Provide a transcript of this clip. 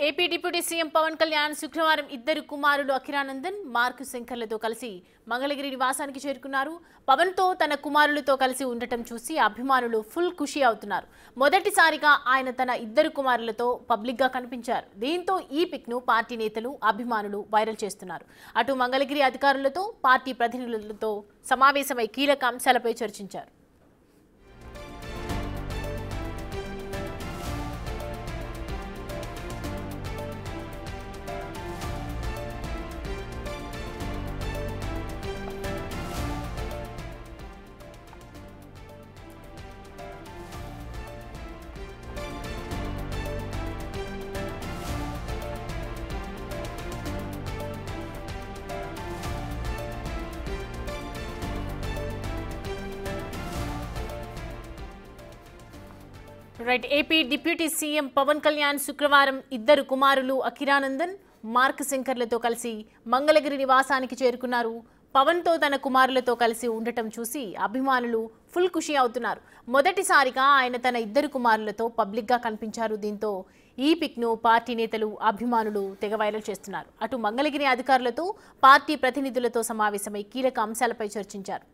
AP deputy CM Pawan Kalyan శుక్రవారం ఇద్దరు కుమారులు అఖిరానందన్, మార్క్ శంకర్లతో కలిసి మంగళగిరి నివాసానికి చేరుకున్నారు. పవన్ తో తన కుమారులతో కలిసి ఉండటం చూసి అభిమానులు ఫుల్ ఖుషి అవుతున్నారు. మొదటిసారిగా ఆయన తన ఇద్దరు కుమారులతో పబ్లిక్ గా కనిపించారు. దీంతో ఈ పిక్ ను పార్టీ నేతలు, అభిమానులు వైరల్ చేస్తున్నారు. అటు మంగళగిరి అధికారులతో, పార్టీ ప్రతినిధులతో సమావేశమై కీలక అంశాలపై చర్చించారు. AP deputy CM Pawan Kalyan శుక్రవారం ఇద్దరు కుమారులు అఖిరానందన్, మార్క్ శంకర్లతో కలిసి మంగళగిరి నివాసానికి చేరుకున్నారు. పవన్ తో తన కుమారులతో కలిసి ఉండటం చూసి అభిమానులు ఫుల్ ఖుషి అవుతున్నారు. మొదటిసారిగా ఆయన తన ఇద్దరు కుమారులతో పబ్లిక్ గా కనిపించారు. దీంతో ఈ పిక్ ను పార్టీ నేతలు, అభిమానులు తెగ వైరల్ చేస్తున్నారు. అటు మంగళగిరి అధికారులతో, పార్టీ ప్రతినిధులతో సమావేశమై కీలక అంశాలపై చర్చించారు.